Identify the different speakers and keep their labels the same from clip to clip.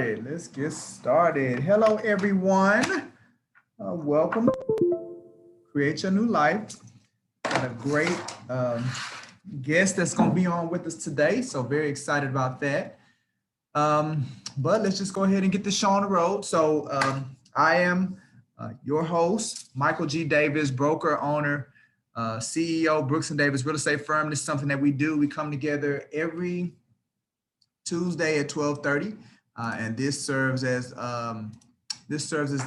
Speaker 1: Let's get started. Hello, everyone. Welcome. Create Your New Life. Got a great guest that's going to be on with us today. So very excited about that. But let's just go ahead and get this show on the road. So I am your host, Michael G. Davis, broker, owner, CEO, Brooks & Davis Real Estate Firm. This is something that we do. We come together every Tuesday at 12:30. And this serves as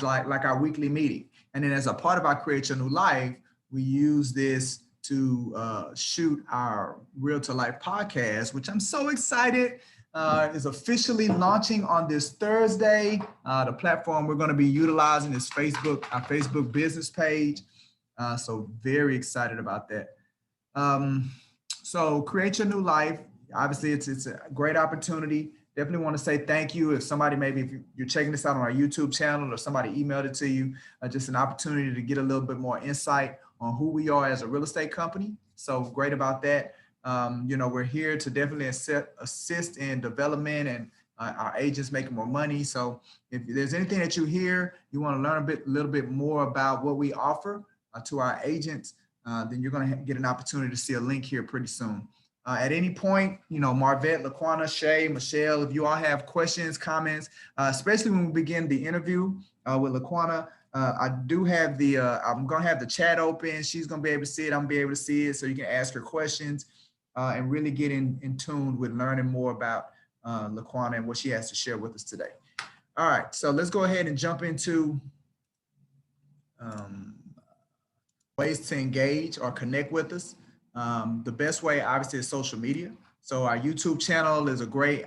Speaker 1: like our weekly meeting. And then as a part of our Create Your New Life, we use this to shoot our Real to Life podcast, which I'm so excited is officially launching on this Thursday. The platform we're going to be utilizing is Facebook, our Facebook business page. So very excited about that. So Create Your New Life, obviously it's a great opportunity. Definitely want to say thank you. If somebody, maybe if you're checking this out on our YouTube channel or somebody emailed it to you, just an opportunity to get a little bit more insight on who we are as a real estate company. So great about that. We're here to definitely assist in development and our agents making more money. So if there's anything that you hear, you want to learn a little bit more about what we offer to our agents, then you're going to get an opportunity to see a link here pretty soon. At any point, Marvette, Laquana, Shay, Michelle, if you all have questions, comments, especially when we begin the interview with Laquana, I do have I'm going to have the chat open. She's going to be able to see it. I'm going to be able to see it so you can ask her questions and really get in tune with learning more about Laquana and what she has to share with us today. All right, so let's go ahead and jump into ways to engage or connect with us. The best way, obviously, is social media. So our YouTube channel is a great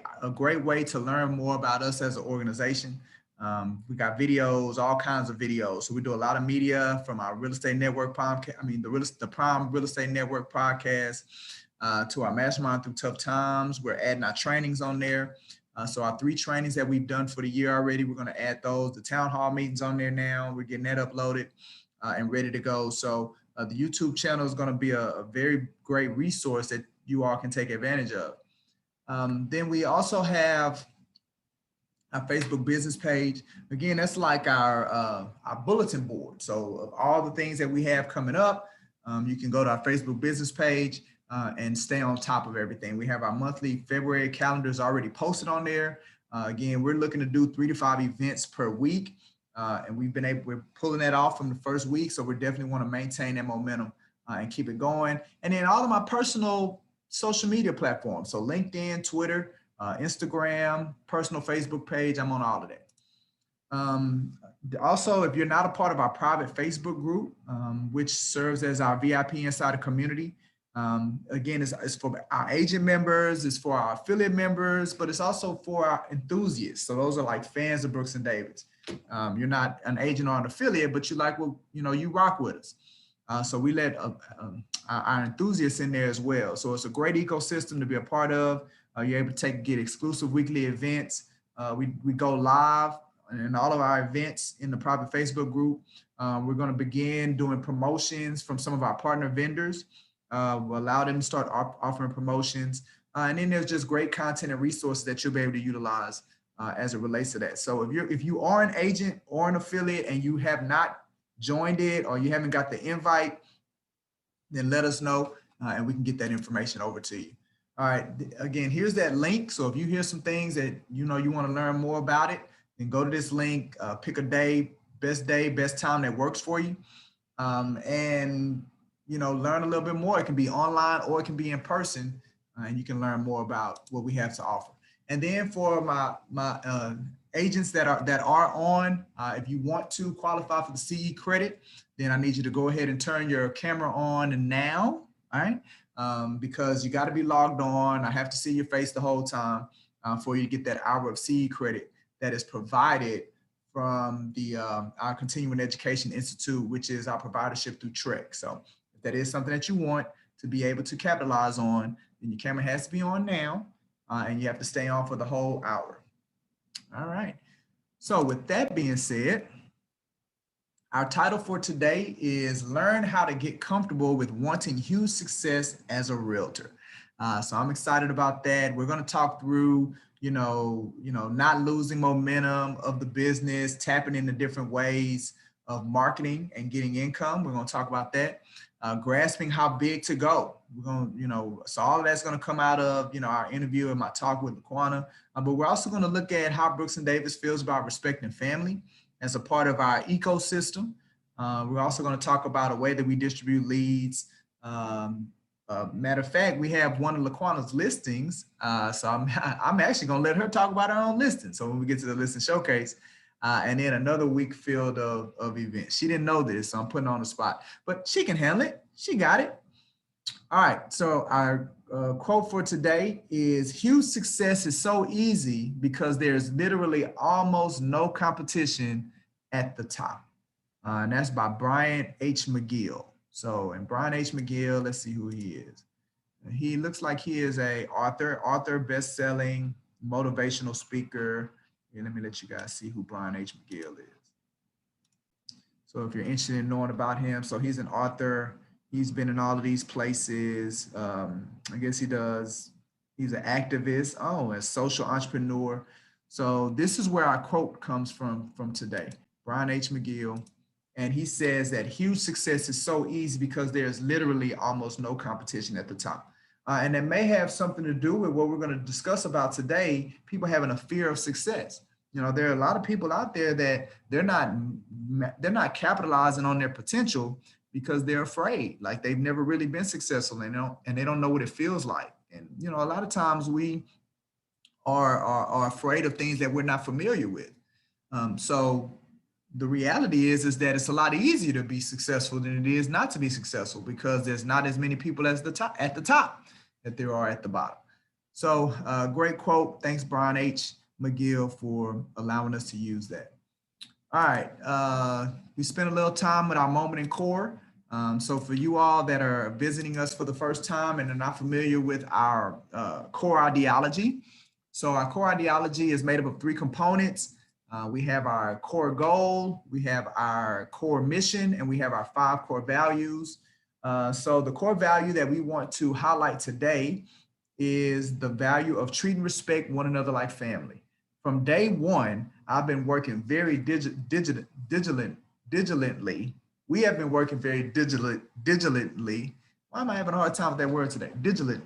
Speaker 1: way to learn more about us as an organization. We got videos, all kinds of videos. So we do a lot of media from our Real Estate Network podcast. The Prime Real Estate Network podcast to our Mastermind Through Tough Times. We're adding our trainings on there. So our 3 trainings that we've done for the year already, we're going to add those. The town hall meetings on there now. We're getting that uploaded and ready to go. So the YouTube channel is going to be a very great resource that you all can take advantage of. Then we also have our Facebook business page. Again, that's like our bulletin board. So of all the things that we have coming up, you can go to our Facebook business page and stay on top of everything. We have our monthly February calendars already posted on there. Again, we're looking to do 3 to 5 events per week. And we're pulling that off from the first week. So we definitely want to maintain that momentum and keep it going. And then all of my personal social media platforms. So LinkedIn, Twitter, Instagram, personal Facebook page, I'm on all of that. Also, if you're not a part of our private Facebook group, which serves as our VIP Insider community, again, it's for our agent members, it's for our affiliate members, but it's also for our enthusiasts. So those are like fans of Brooks & Davis. You're not an agent or an affiliate, but you you rock with us. So we let our enthusiasts in there as well. So it's a great ecosystem to be a part of. You're able to get exclusive weekly events. We go live in all of our events in the private Facebook group. We're going to begin doing promotions from some of our partner vendors. We'll allow them to start offering promotions. And then there's just great content and resources that you'll be able to utilize as it relates to that. So if you are an agent or an affiliate and you have not joined it or you haven't got the invite, then let us know and we can get that information over to you. All right, again, here's that link. So if you hear some things that you want to learn more about it, then go to this link, pick a day, best time that works for you. And learn a little bit more. It can be online or it can be in person, and you can learn more about what we have to offer. And then for my agents that are on, if you want to qualify for the CE credit, then I need you to go ahead and turn your camera on now, all right? Because you got to be logged on. I have to see your face the whole time for you to get that hour of CE credit that is provided from our Continuing Education Institute, which is our providership through TREC. So if that is something that you want to be able to capitalize on, then your camera has to be on now. And you have to stay on for the whole hour. All right. So with that being said, our title for today is Learn How to Get Comfortable with Wanting Huge Success as a Realtor. So I'm excited about that. We're going to talk through, not losing momentum of the business, tapping into different ways of marketing and getting income. We're going to talk about that. Grasping how big to go. We're going to, so all of that's going to come out of, our interview and my talk with Laquana. But we're also going to look at how Brooks and Davis feels about respecting family as a part of our ecosystem. We're also going to talk about a way that we distribute leads. Matter of fact, we have one of Laquana's listings. So I'm actually going to let her talk about her own listing. So when we get to the listing showcase, and then another week filled of events. She didn't know this, so I'm putting her on the spot, but she can handle it. She got it. All right. So our quote for today is, huge success is so easy because there's literally almost no competition at the top. And that's by Brian H. McGill. So, and Brian H. McGill, let's see who he is. He looks like he is a author, best-selling, motivational speaker. Here, let me let you guys see who Brian H. McGill is. So if you're interested in knowing about him, so he's an author. He's been in all of these places. I guess he's an activist, a social entrepreneur. So this is where our quote comes from today, Brian H. McGill. And he says that huge success is so easy because there's literally almost no competition at the top. And that may have something to do with what we're going to discuss about today, people having a fear of success. There are a lot of people out there that they're not capitalizing on their potential because they're afraid, like they've never really been successful and they don't know what it feels like. And, a lot of times we are afraid of things that we're not familiar with. So the reality is that it's a lot easier to be successful than it is not to be successful because there's not as many people at the top that there are at the bottom. So great quote. Thanks, Brian H. McGill, for allowing us to use that. All right. We spent a little time with our moment in core. So for you all that are visiting us for the first time and are not familiar with our core ideology. So our core ideology is made up of 3 components. We have our core goal, we have our core mission, and we have our 5 core values. So the core value that we want to highlight today is the value of treat and respect one another like family. From day one, I've been working very digitally. We have been working very digitally. Why am I having a hard time with that word today? Digitally.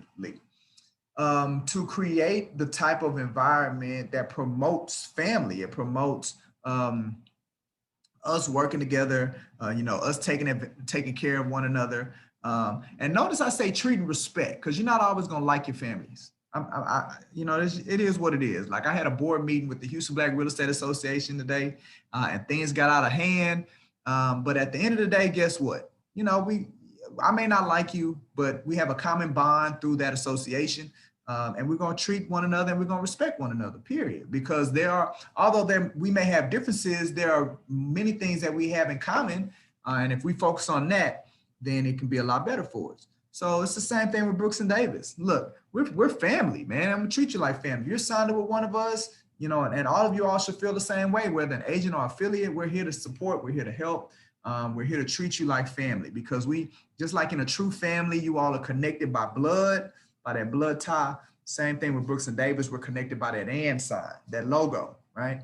Speaker 1: To create the type of environment that promotes family. It promotes us working together, us taking care of one another. And notice I say treat and respect, because you're not always going to like your families. It is what it is. Like I had a board meeting with the Houston Black Real Estate Association today, and things got out of hand. But at the end of the day, guess what? I may not like you, but we have a common bond through that association. And we're going to treat one another and we're going to respect one another, period. Because although we may have differences, there are many things that we have in common. And if we focus on that, then it can be a lot better for us. So it's the same thing with Brooks and Davis. Look, we're family, man. I'm going to treat you like family. You're signed up with one of us, and all of you all should feel the same way, whether an agent or affiliate. We're here to support. We're here to help. We're here to treat you like family, because just like in a true family, you all are connected by blood, by that blood tie. Same thing with Brooks and Davis. We're connected by that and sign, that logo, right?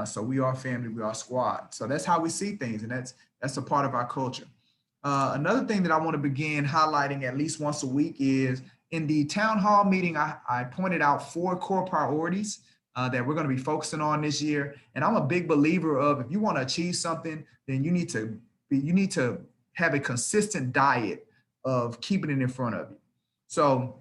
Speaker 1: So we are family, we are squad. So that's how we see things, and that's a part of our culture. Another thing that I want to begin highlighting at least once a week is in the town hall meeting, I pointed out 4 core priorities that we're going to be focusing on this year. And I'm a big believer of, if you want to achieve something, then you need to have a consistent diet of keeping it in front of you. So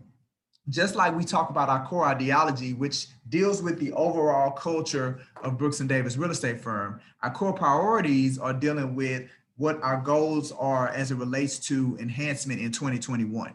Speaker 1: just like we talk about our core ideology, which deals with the overall culture of Brooks and Davis Real Estate Firm, our core priorities are dealing with what our goals are as it relates to enhancement in 2021.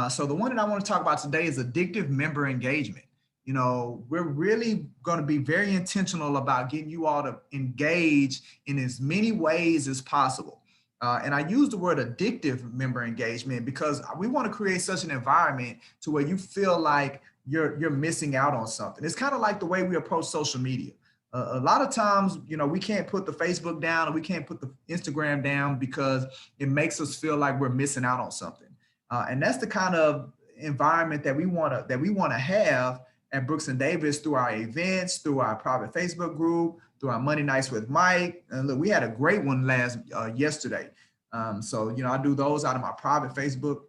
Speaker 1: So the one that I want to talk about today is addictive member engagement. We're really going to be very intentional about getting you all to engage in as many ways as possible. And I use the word addictive member engagement because we want to create such an environment to where you feel like you're missing out on something. It's kind of like the way we approach social media. A lot of times, we can't put the Facebook down, or we can't put the Instagram down because it makes us feel like we're missing out on something. And that's the kind of environment that we want to have at Brooks and Davis through our events, through our private Facebook group, through our Monday Nights with Mike. And look, we had a great one yesterday. So, you know, I do those out of my private Facebook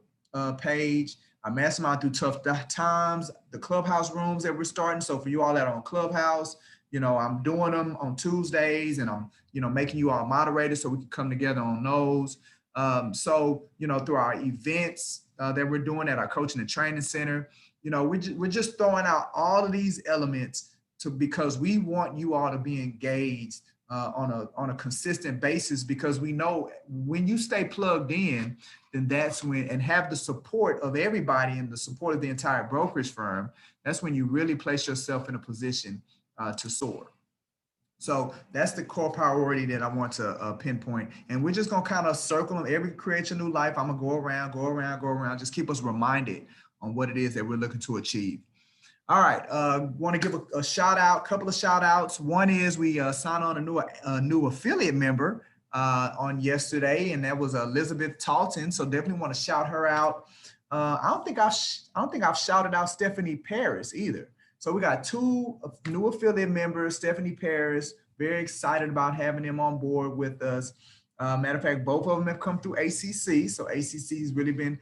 Speaker 1: page. I mastermind through tough times, the Clubhouse rooms that we're starting. So for you all that are on Clubhouse, you know, I'm doing them on Tuesdays, and I'm, you know, making you all moderators so we can come together on those. So, you know, through our events that we're doing at our coaching and training center, you know, we're just throwing out all of these elements because we want you all to be engaged on a consistent basis, because we know when you stay plugged in, then that's when, and have the support of everybody and the support of the entire brokerage firm, that's when you really place yourself in a position to soar. So that's the core priority that I want to pinpoint. And we're just going to kind of circle them. Every Create Your New Life, I'm going to go around, just keep us reminded on what it is that we're looking to achieve. All right, want to give a shout out, couple of shout outs. One is we signed on a new affiliate member on yesterday, and that was Elizabeth Talton. So definitely want to shout her out. I don't think I've shouted out Stephanie Paris either. So we got 2 new affiliate members, Stephanie Paris, very excited about having them on board with us. Matter of fact, both of them have come through ACC. So ACC has really been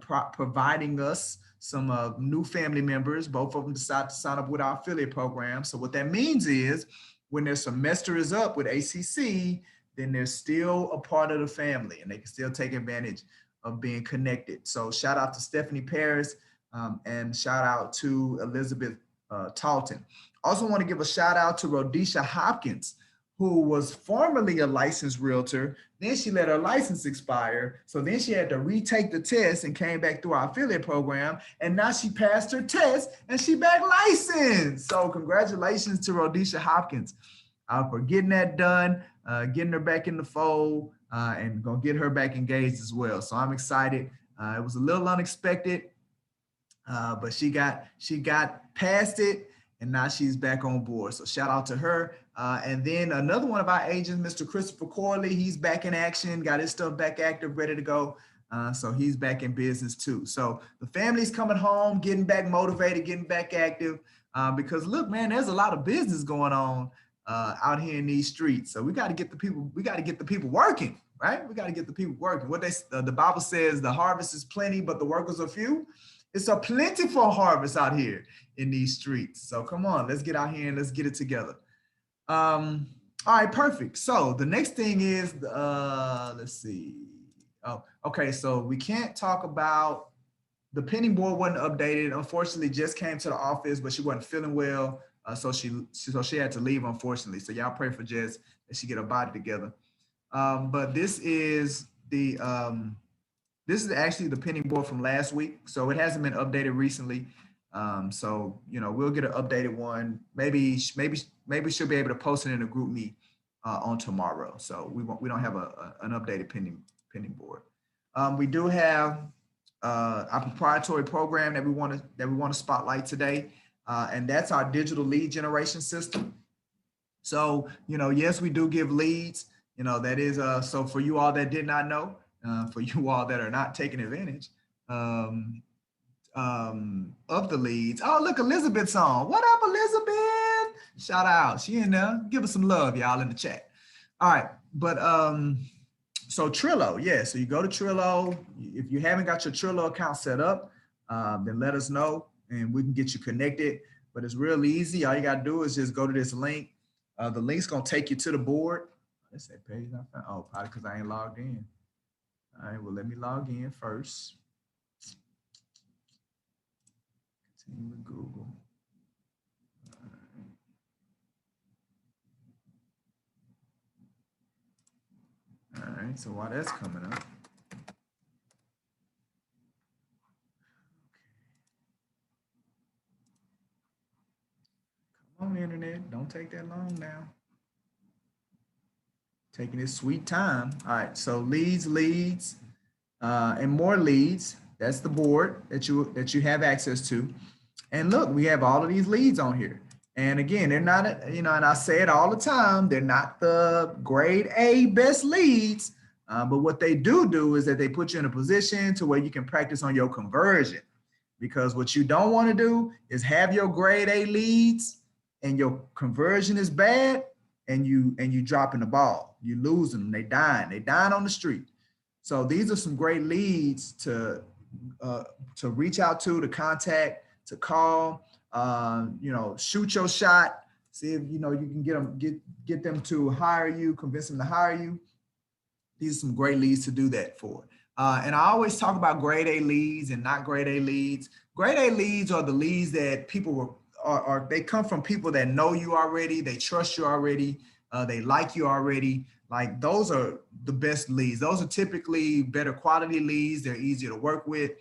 Speaker 1: providing us some new family members. Both of them decided to sign up with our affiliate program. So what that means is when their semester is up with ACC, then they're still a part of the family and they can still take advantage of being connected. So shout out to Stephanie Paris and shout out to Elizabeth Talton. Also want to give a shout out to Rhodesha Hopkins, who was formerly a licensed realtor. Then she let her license expire. So then she had to retake the test and came back through our affiliate program. And now she passed her test and she back licensed. So congratulations to Rhodesha Hopkins for getting that done, getting her back in the fold, and gonna get her back engaged as well. So I'm excited. It was a little unexpected, but she got past it, and now she's back on board. So shout out to her. And then another one of our agents, Mr. Christopher Corley, he's back in action, got his stuff back active, ready to go. So he's back in business too. So the family's coming home, getting back motivated, getting back active, because look, man, there's a lot of business going on out here in these streets. So we got to get the people working, right? We got to get the people working. What the Bible says, the harvest is plenty, but the workers are few. It's a plentiful harvest out here in these streets. So come on, let's get out here and let's get it together. All right, perfect. So the next thing is, let's see. Oh, okay. So we can't talk about the pending board wasn't updated. Unfortunately, just came to the office, but she wasn't feeling well. So she had to leave, unfortunately. So y'all pray for Jess that she get her body together. But this is actually the pending board from last week. So it hasn't been updated recently. So, you know, we'll get an updated one. Maybe she'll be able to post it in a group meet on tomorrow. So we don't have an updated pending board. We do have our proprietary program that we want to spotlight today. And that's our digital lead generation system. So, you know, yes, we do give leads, you know, that is, so for you all that did not know, for you all that are not taking advantage of the leads. Oh, look, Elizabeth's on. What up, Elizabeth? Shout out. She in there. Give us some love, y'all, in the chat. All right. But so Trillo, yeah. So you go to Trillo. If you haven't got your Trillo account set up, then let us know and we can get you connected. But it's real easy. All you got to do is just go to this link. The link's going to take you to the board. Let's say page not found. Oh, probably because I ain't logged in. All right, well, let me log in first. Continue with Google. All right, so while that's coming up. Come on, internet, don't take that long now. Taking this sweet time. All right, so leads, and more leads. That's the board that you have access to. And look, we have all of these leads on here. And again, they're not, you know, and I say it all the time, they're not the grade A best leads, but what they do is that they put you in a position to where you can practice on your conversion. because what you don't want to do is have your grade A leads and your conversion is bad and you dropping the ball. You losing them. They dying on the street. So these are some great leads to reach out to contact, to call, shoot your shot. See if you can get them to hire you, convince them to hire you. These are some great leads to do that for. And I always talk about grade A leads and not grade A leads. Grade A leads are the leads that people they come from people that know you already, they trust you already, they like you already. Like those are the best leads. Those are typically better quality leads. They're easier to work with.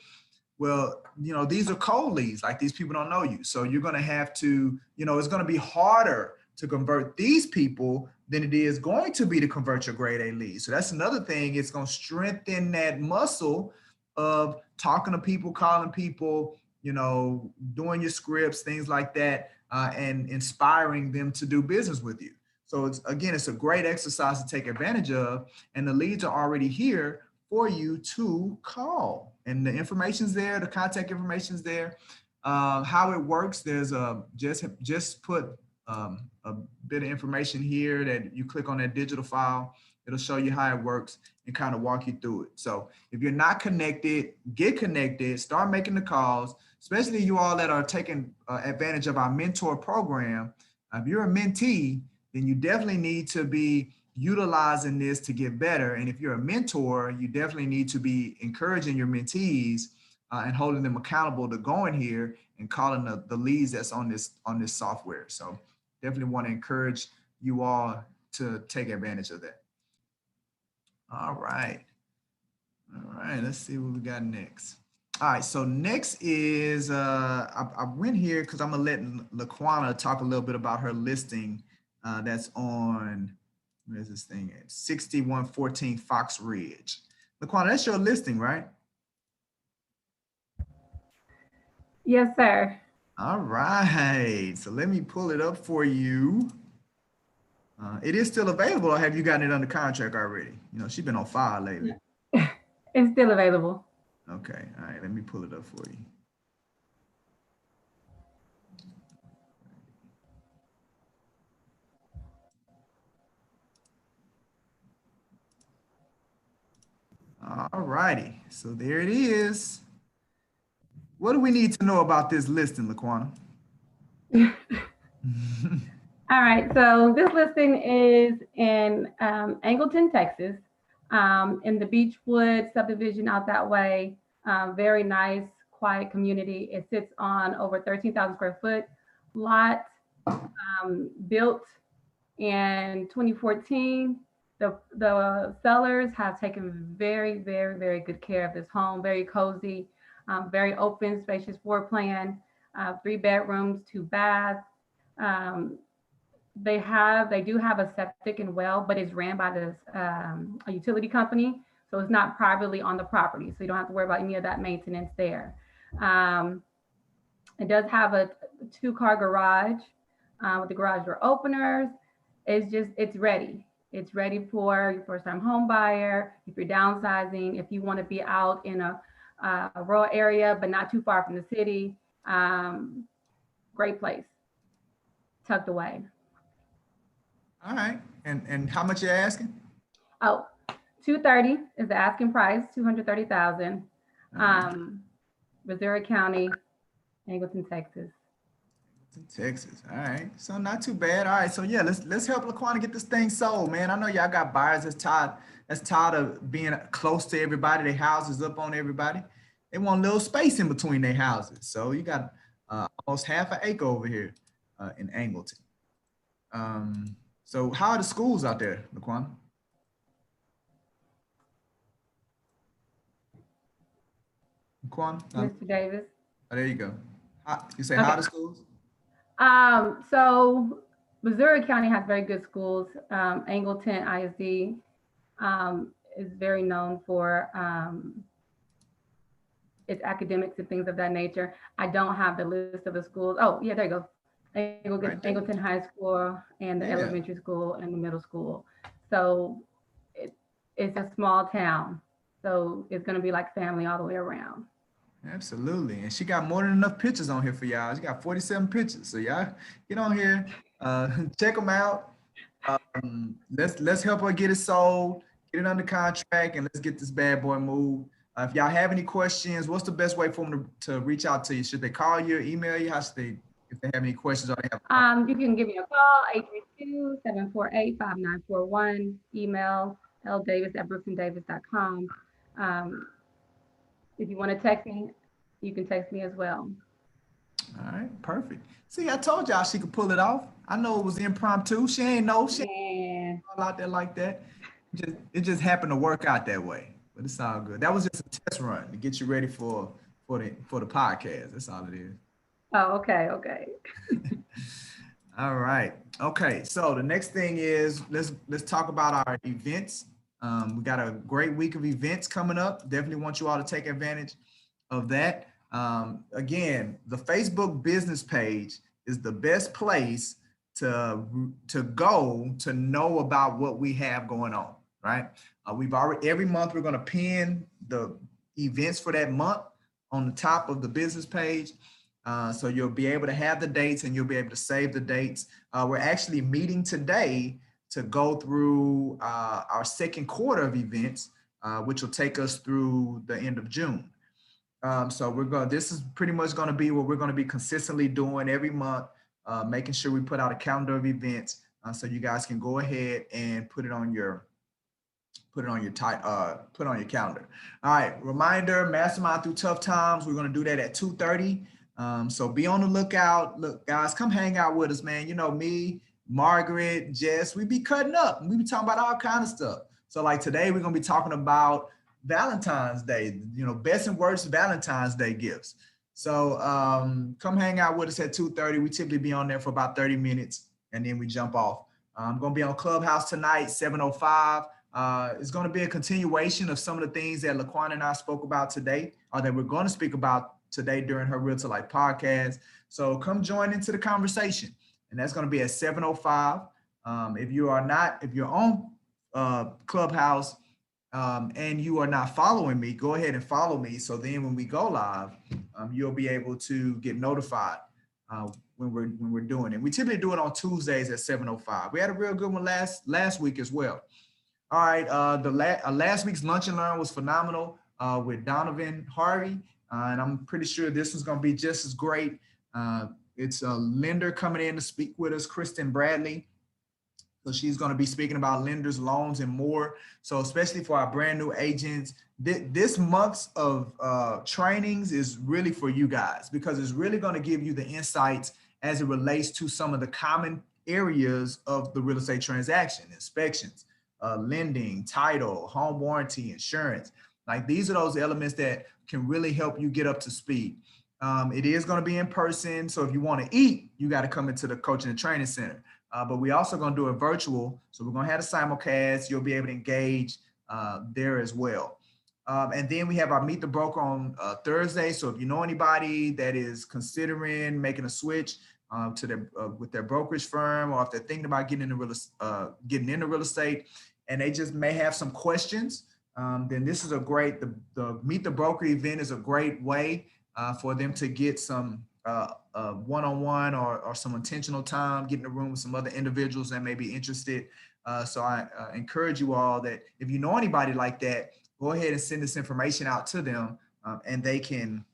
Speaker 1: Well, these are cold leads, like these people don't know you. So you're going to have to, it's going to be harder to convert these people than it is going to be to convert your grade A leads. So that's another thing. It's going to strengthen that muscle of talking to people, calling people, doing your scripts, things like that, and inspiring them to do business with you. So it's a great exercise to take advantage of, and the leads are already here for you to call, and the information's there, the contact information's there. How it works, there's just put a bit of information here that you click on that digital file. It'll show you how it works and kind of walk you through it. So if you're not connected, get connected, start making the calls, especially you all that are taking advantage of our mentor program. If you're a mentee, then you definitely need to be utilizing this to get better. And if you're a mentor, you definitely need to be encouraging your mentees and holding them accountable to going here and calling the leads that's on this software. So definitely want to encourage you all to take advantage of that. All right. Let's see what we got next. All right, so next is, I went here because I'm gonna let Laquana talk a little bit about her listing that's on, where's this thing at? 6114 Fox Ridge. Laquana, that's your listing, right?
Speaker 2: Yes, sir.
Speaker 1: All right, so let me pull it up for you. It is still available, or have you gotten it under contract already? She's been on fire lately.
Speaker 2: It's still available.
Speaker 1: Okay, all right, let me pull it up for you. All righty, so there it is. What do we need to know about this listing, Laquana?
Speaker 2: All right, so this listing is in Angleton, Texas, in the Beechwood subdivision out that way. Very nice, quiet community. It sits on over 13,000 square foot lot, built in 2014. The sellers have taken very, very, very good care of this home. Very cozy, very open, spacious floor plan, 3 bedrooms, 2 baths. They do have a septic and well, but it's ran by this a utility company, so it's not privately on the property, so you don't have to worry about any of that maintenance there. It does have a 2-car garage with the garage door openers. It's ready. It's ready for your first-time home buyer. If you're downsizing, if you want to be out in a rural area but not too far from the city, great place, tucked away.
Speaker 1: All right, and how much you're asking?
Speaker 2: Oh, 230 is the asking price, 230,000. Missouri County, Angleton, Texas.
Speaker 1: Texas. All right, so not too bad. All right, so yeah, let's help Laquana get this thing sold, man. I know y'all got buyers that's tired of being close to everybody. Their houses up on everybody. They want a little space in between their houses. So you got almost half an acre over here in Angleton. So how are the schools out there, Laquana? Laquana?
Speaker 2: Mr. Davis.
Speaker 1: Oh, there you go. You say how are the schools?
Speaker 2: So Missouri County has very good schools. Angleton ISD is very known for its academics and things of that nature. I don't have the list of the schools. Oh, yeah, there you go. Angleton High School and the elementary school and the middle school. So it's a small town. So it's going to be like family all the way around.
Speaker 1: Absolutely. And she got more than enough pictures on here for y'all. She got 47 pictures. So y'all get on here, check them out. Let's help her get it sold, get it under contract, and let's get this bad boy moved. If y'all have any questions, what's the best way for them to reach out to you? Should they call you, email you? How should they, if they have any questions or they have?
Speaker 2: You can give me a call, 832-748-5941, email ldavis@brooksanddavis.com. If you want to text me, you can text me as well.
Speaker 1: All right, perfect. See, I told y'all she could pull it off. I know it was impromptu. She ain't know. She ain't all out there like that. It just happened to work out that way. But it's all good. That was just a test run to get you ready for the podcast. That's all it is.
Speaker 2: Oh, okay, okay.
Speaker 1: All right. Okay. So the next thing is let's talk about our events. We got a great week of events coming up. Definitely want you all to take advantage of that. Again, the Facebook business page is the best place to go to know about what we have going on, right? We've already, every month we're going to pin the events for that month on the top of the business page. So you'll be able to have the dates and you'll be able to save the dates. We're actually meeting today to go through our second quarter of events, which will take us through the end of June. So this is pretty much going to be what we're going to be consistently doing every month, making sure we put out a calendar of events so you guys can go ahead and put it on your calendar. All right, reminder, Mastermind Through Tough Times. We're going to do that at 2:30. So be on the lookout. Look, guys, come hang out with us, man. You know, me, Margaret, Jess, we be cutting up. We be talking about all kind of stuff. So like today, we're going to be talking about Valentine's Day, you know, best and worst Valentine's Day gifts. So come hang out with us at 2:30. We typically be on there for about 30 minutes and then we jump off. I'm going to be on Clubhouse tonight, 7:05. It's going to be a continuation of some of the things that Laquana and I spoke about today, or that we're going to speak about today during her Real to Life podcast. So come join into the conversation. And that's going to be at 7:05. If you're on Clubhouse and you are not following me, go ahead and follow me. So then when we go live, you'll be able to get notified when we're doing it. We typically do it on Tuesdays at 7:05. We had a real good one last week as well. All right, last week's Lunch and Learn was phenomenal with Donovan Harvey. And I'm pretty sure this is going to be just as great. It's a lender coming in to speak with us, Kristen Bradley. So she's going to be speaking about lenders, loans, and more. So especially for our brand new agents, this month's of trainings is really for you guys, because it's really going to give you the insights as it relates to some of the common areas of the real estate transaction: inspections, lending, title, home warranty, insurance. Like, these are those elements that can really help you get up to speed. It is going to be in person. So if you want to eat, you got to come into the coaching and training center. But we also going to do it virtual. So we're going to have a simulcast. You'll be able to engage there as well. And then we have our Meet the Broker on Thursday. So if you know anybody that is considering making a switch with their brokerage firm, or if they're thinking about getting into real estate and they just may have some questions, then this is a great, the Meet the Broker event is a great way for them to get some one-on-one or some intentional time, get in the room with some other individuals that may be interested. So I encourage you all that if you know anybody like that, go ahead and send this information out to them and they can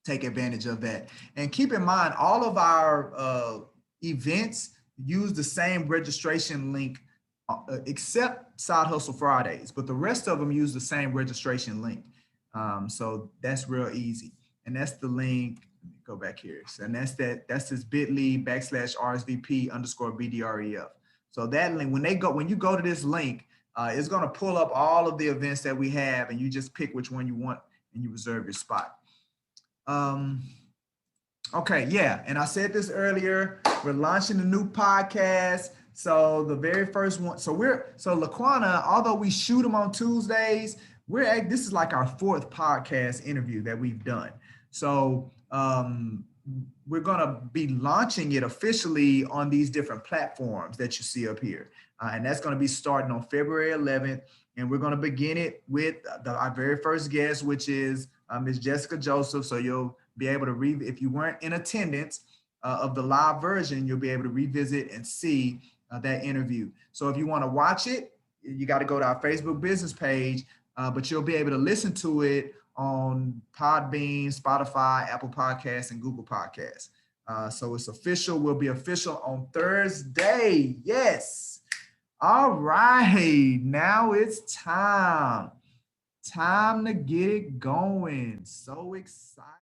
Speaker 1: take advantage of that. And keep in mind, all of our events use the same registration link except Side Hustle Fridays, but the rest of them use the same registration link. So that's real easy. And that's the link. Let me go back here. So, and that's this bit.ly/RSVP_BDREF. So that link, when you go to this link, it's going to pull up all of the events that we have, and you just pick which one you want and you reserve your spot. Okay, yeah. And I said this earlier, we're launching a new podcast. So the very first one, so Laquana, although we shoot them on Tuesdays, this is like our fourth podcast interview that we've done. So we're going to be launching it officially on these different platforms that you see up here. And that's going to be starting on February 11th. And we're going to begin it with our very first guest, which is Ms. Jessica Joseph. So you'll be able to read, if you weren't in attendance of the live version, you'll be able to revisit and see that interview. So if you want to watch it, you got to go to our Facebook business page, but you'll be able to listen to it on Podbean, Spotify, Apple Podcasts, and Google Podcasts. So it's official, will be official on Thursday. Yes. All right, now it's time to get it going. So excited.